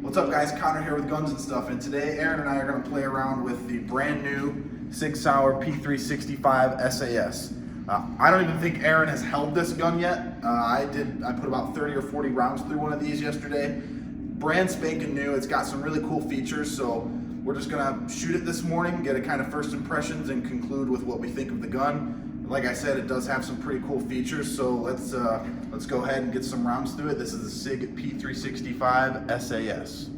What's up guys, Connor here with Guns and Stuff, and today Aaron and I are going to play around with the brand new SIG Sauer P365 SAS. I don't even think Aaron has held this gun yet. I put about 30 or 40 rounds through one of these yesterday. Brand spanking new, it's got some really cool features, so we're just going to shoot it this morning, get a kind of first impressions, and conclude with what we think of the gun. Like I said, it does have some pretty cool features, so let's go ahead and get some rounds through it. This is the SIG P365 SAS.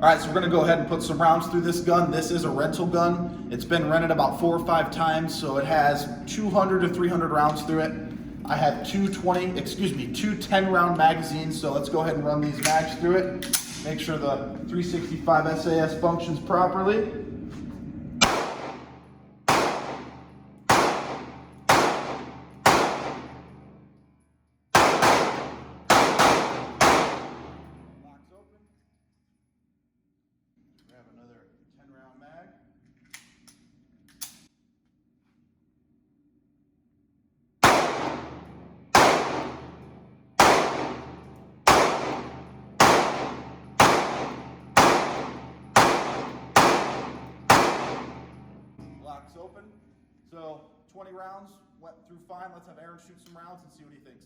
All right, so we're gonna go ahead and put some rounds through this gun. This is a rental gun. It's been rented about 4 or 5 times, so it has 200 to 300 rounds through it. I have two 10-round magazines, so let's go ahead and run these mags through it. Make sure the 365 SAS functions properly. Grab another 10-round mag. Locks open. So 20 rounds went through fine. Let's have Aaron shoot some rounds and see what he thinks.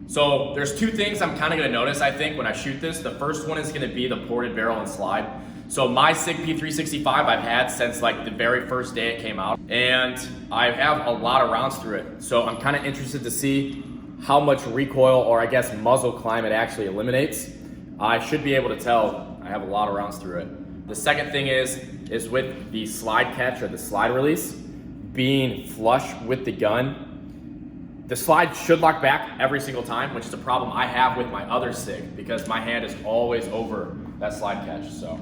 So there's two things I'm kind of going to notice, I think, when I shoot this. The first one is going to be the ported barrel and slide. So my SIG P365 I've had since like the very first day it came out, and I have a lot of rounds through it. So I'm kind of interested to see how much recoil, or I guess muzzle climb, it actually eliminates. I should be able to tell I have a lot of rounds through it. The second thing is with the slide catch or the slide release being flush with the gun. The slide should lock back every single time, which is a problem I have with my other SIG because my hand is always over that slide catch. So.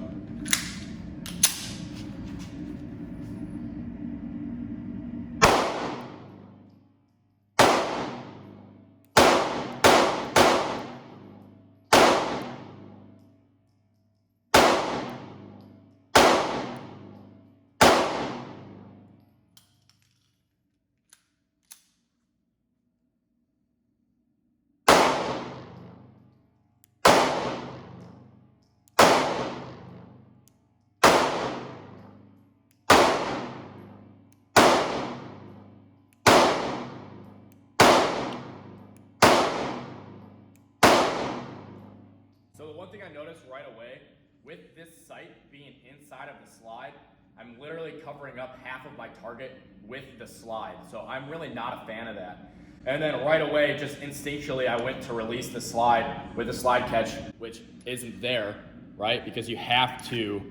So the one thing I noticed right away, with this sight being inside of the slide, I'm literally covering up half of my target with the slide. So I'm really not a fan of that. And then right away, just instinctually, I went to release the slide with the slide catch, which isn't there, right? Because you have to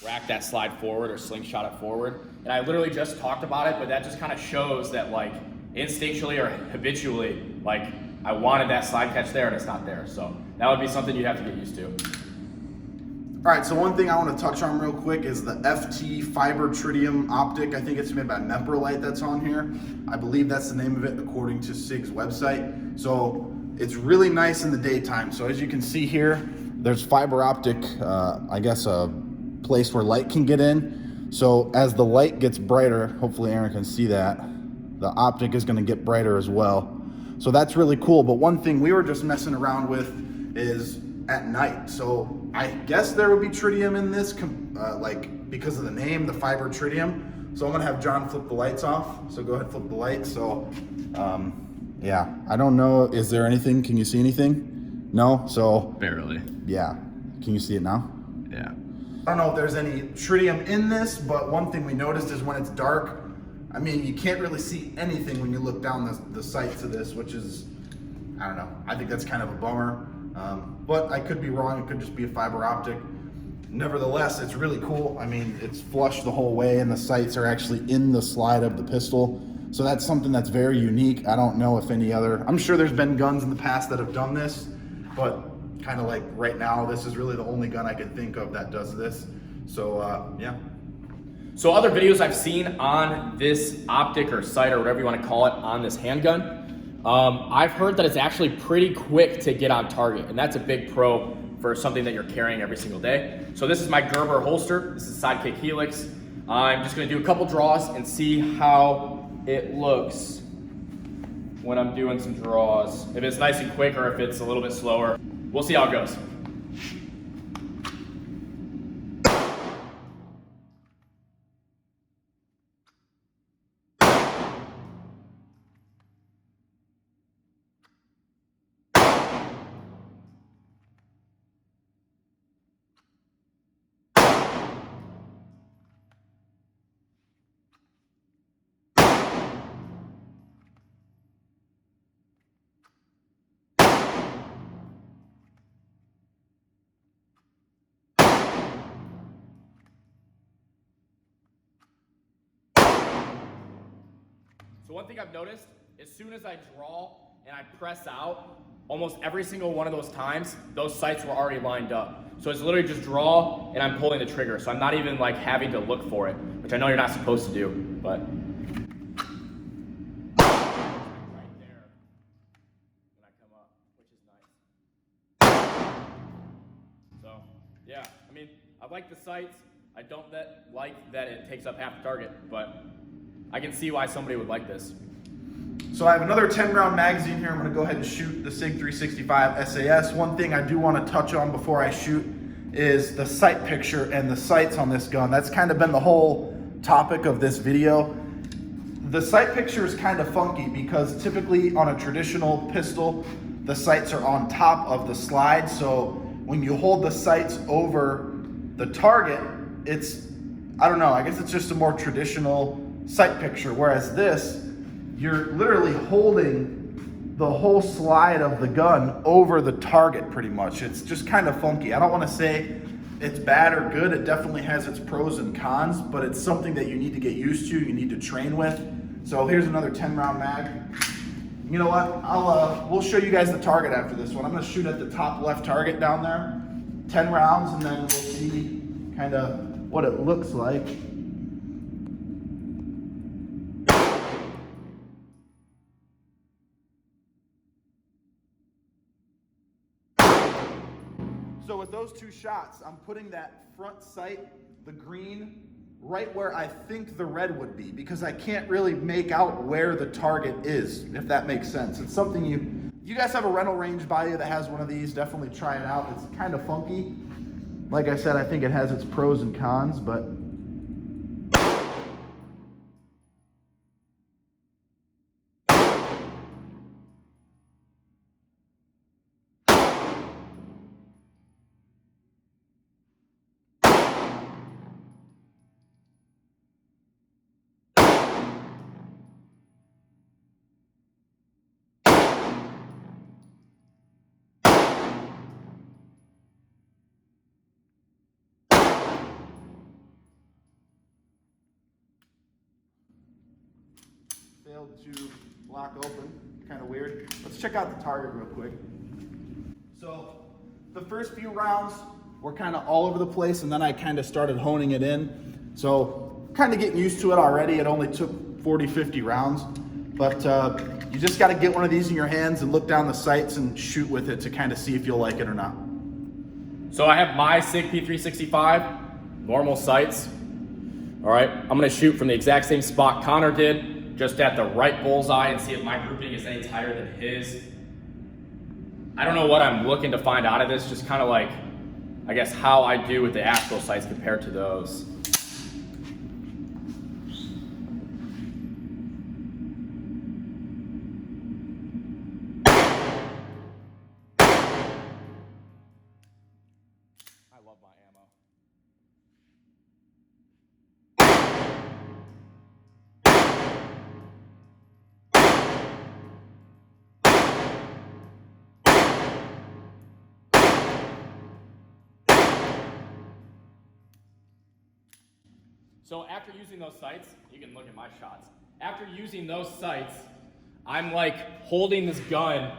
rack that slide forward or slingshot it forward. And I literally just talked about it, but that just kind of shows that like instinctually or habitually, like I wanted that slide catch there and it's not there. So that would be something you'd have to get used to. All right, so one thing I want to touch on real quick is the FT fiber tritium optic. I think it's made by Memperlite that's on here. I believe that's the name of it according to SIG's website. So it's really nice in the daytime. So as you can see here, there's fiber optic, I guess a place where light can get in. So as the light gets brighter, hopefully Aaron can see that, the optic is going to get brighter as well. So that's really cool. But one thing we were just messing around with is at night. So I guess there would be tritium in this, like because of the name, the fiber tritium. So I'm gonna have John flip the lights off. So go ahead, flip the light. So yeah, I don't know. Is there anything? Can you see anything? No? So barely. Yeah. Can you see it now? Yeah. I don't know if there's any tritium in this, but one thing we noticed is when it's dark, I mean, you can't really see anything when you look down the sights of this, which is, I don't know. I think that's kind of a bummer, but I could be wrong. It could just be a fiber optic. Nevertheless, it's really cool. I mean, it's flush the whole way and the sights are actually in the slide of the pistol. So that's something that's very unique. I don't know if any other, I'm sure there's been guns in the past that have done this, but kind of like right now, this is really the only gun I could think of that does this. So yeah. So other videos I've seen on this optic or sight or whatever you want to call it on this handgun, I've heard that it's actually pretty quick to get on target, and that's a big pro for something that you're carrying every single day. So this is my Gerber holster. This is Sidekick Helix. I'm just going to do a couple draws and see how it looks when I'm doing some draws. If it's nice and quick or if it's a little bit slower. We'll see how it goes. So one thing I've noticed, as soon as I draw and I press out, almost every single one of those times, those sights were already lined up. So it's literally just draw and I'm pulling the trigger. So I'm not even like having to look for it, which I know you're not supposed to do, but. Right there when I come up, which is nice. So yeah, I mean, I like the sights. I don't like that it takes up half the target, but I can see why somebody would like this. So I have another 10-round magazine here. I'm going to go ahead and shoot the SIG 365 SAS. One thing I do want to touch on before I shoot is the sight picture and the sights on this gun. That's kind of been the whole topic of this video. The sight picture is kind of funky because typically on a traditional pistol, the sights are on top of the slide. So when you hold the sights over the target, it's, I don't know, I guess it's just a more traditional sight picture, whereas this, you're literally holding the whole slide of the gun over the target pretty much. It's just kind of funky. I don't want to say it's bad or good. It definitely has its pros and cons, but it's something that you need to get used to, you need to train with. So here's another 10-round mag. You know what, we'll show you guys the target after this one. I'm going to shoot at the top left target down there, 10 rounds, and then we'll see kind of what it looks like. So with those two shots, I'm putting that front sight, the green, right where I think the red would be, because I can't really make out where the target is, if that makes sense. It's something you guys have a rental range by you that has one of these, definitely try it out. It's kind of funky. Like I said, I think it has its pros and cons, but failed to lock open, kind of weird. Let's check out the target real quick. So the first few rounds were kind of all over the place, and then I kind of started honing it in. So kind of getting used to it already. It only took 40, 50 rounds, but you just got to get one of these in your hands and look down the sights and shoot with it to kind of see if you'll like it or not. So I have my SIG P365, normal sights. All right, I'm gonna shoot from the exact same spot Connor did, just at the right bullseye, and see if my grouping is any tighter than his. I don't know what I'm looking to find out of this, just kind of like, I guess, how I do with the actual sights compared to those. I love my ammo. So after using those sights, you can look at my shots. After using those sights, I'm like holding this gun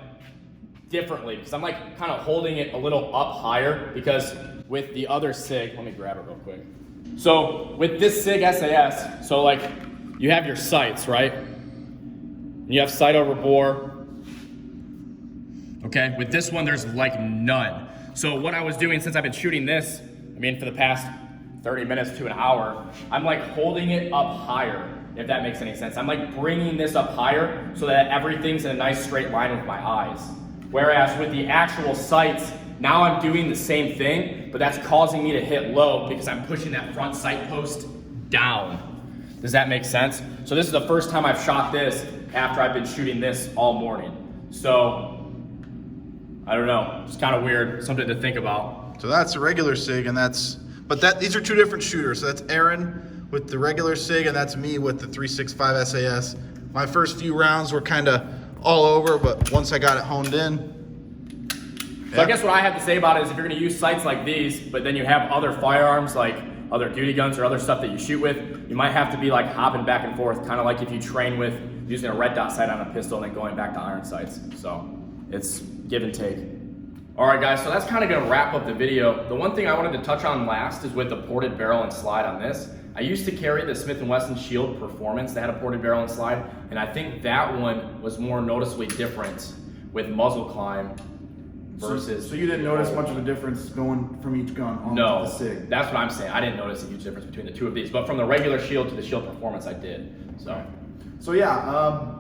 differently because I'm like kind of holding it a little up higher, because with the other SIG, let me grab it real quick. So with this SIG SAS, so like you have your sights, right? You have sight over bore. Okay, with this one, there's like none. So what I was doing since I've been shooting this, I mean, for the past 30 minutes to an hour, I'm like holding it up higher, if that makes any sense. I'm like bringing this up higher so that everything's in a nice straight line with my eyes. Whereas with the actual sights, now I'm doing the same thing, but that's causing me to hit low because I'm pushing that front sight post down. Does that make sense? So this is the first time I've shot this after I've been shooting this all morning. So, I don't know, it's kind of weird, something to think about. So that's a regular SIG, and these are two different shooters. So that's Aaron with the regular SIG, and that's me with the 365 SAS. My first few rounds were kind of all over, but once I got it honed in. So I guess what I have to say about it is if you're gonna use sights like these, but then you have other firearms like other duty guns or other stuff that you shoot with, you might have to be like hopping back and forth, kind of like if you train with using a red dot sight on a pistol and then going back to iron sights. So it's give and take. All right, guys, so that's kind of gonna wrap up the video. The one thing I wanted to touch on last is with the ported barrel and slide on this. I used to carry the Smith & Wesson Shield Performance that had a ported barrel and slide, and I think that one was more noticeably different with muzzle climb versus. So you didn't notice much of a difference going from each gun onto the SIG? That's what I'm saying. I didn't notice a huge difference between the two of these, but from the regular Shield to the Shield Performance, I did. So yeah,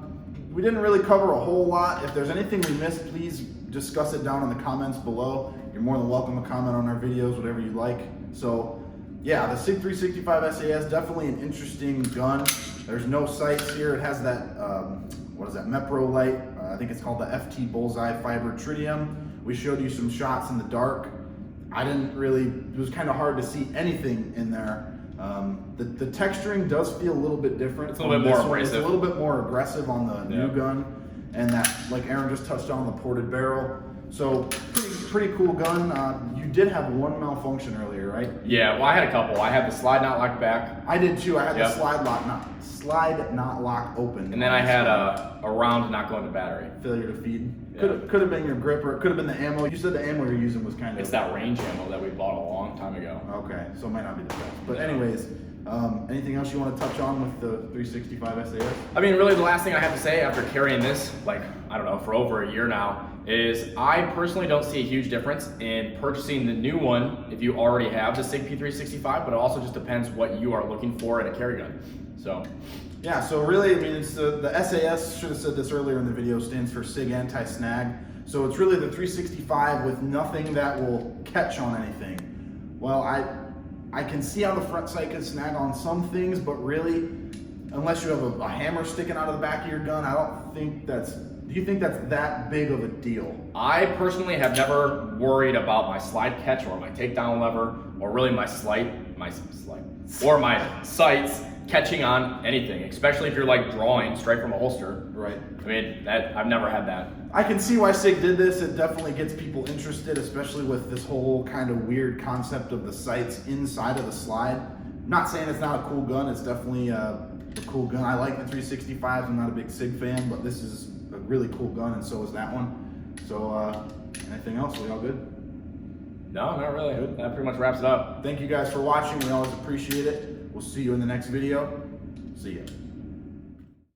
we didn't really cover a whole lot. If there's anything we missed, please discuss it down in the comments below. You're more than welcome to comment on our videos, whatever you like. So yeah, the SIG 365 SAS, definitely an interesting gun. There's no sights here. It has that, what is that, Mepro light. I think it's called the FT Bullseye Fiber Tritium. We showed you some shots in the dark. It was kind of hard to see anything in there. The texturing does feel a little bit different. It's a little bit more abrasive. It's a little bit more aggressive on the new gun. And that, like Aaron just touched on, the ported barrel. So pretty cool gun. You did have one malfunction earlier, right? Yeah, well I had a couple. I had the slide not locked back. I did too. I had the slide not lock open. And then I had a round not going to battery. Failure to feed. Could have been your grip, or it could have been the ammo. You said the ammo you're using was kind of. It's that range ammo that we bought a long time ago. Okay, so it might not be the best. But anyways, anything else you want to touch on with the 365 SAS? I mean, really the last thing I have to say after carrying this, like, I don't know, for over a year now, is I personally don't see a huge difference in purchasing the new one if you already have the SIG P365, but it also just depends what you are looking for in a carry gun. So. Yeah, so really, I mean, it's the SAS, should have said this earlier in the video, stands for SIG Anti-Snag. So it's really the 365 with nothing that will catch on anything. Well, I can see how the front sight can snag on some things, but really, unless you have a hammer sticking out of the back of your gun, I don't think do you think that's that big of a deal? I personally have never worried about my slide catch or my takedown lever, or really my or my sights catching on anything, especially if you're like drawing straight from a holster. Right. I mean, I've never had that. I can see why SIG did this. It definitely gets people interested, especially with this whole kind of weird concept of the sights inside of the slide. I'm not saying it's not a cool gun. It's definitely a cool gun. I like the 365s. I'm not a big SIG fan, but this is a really cool gun, and so is that one. So anything else? We all good? No, not really. Good. That pretty much wraps it up. Thank you guys for watching. We always appreciate it. We'll see you in the next video. See ya.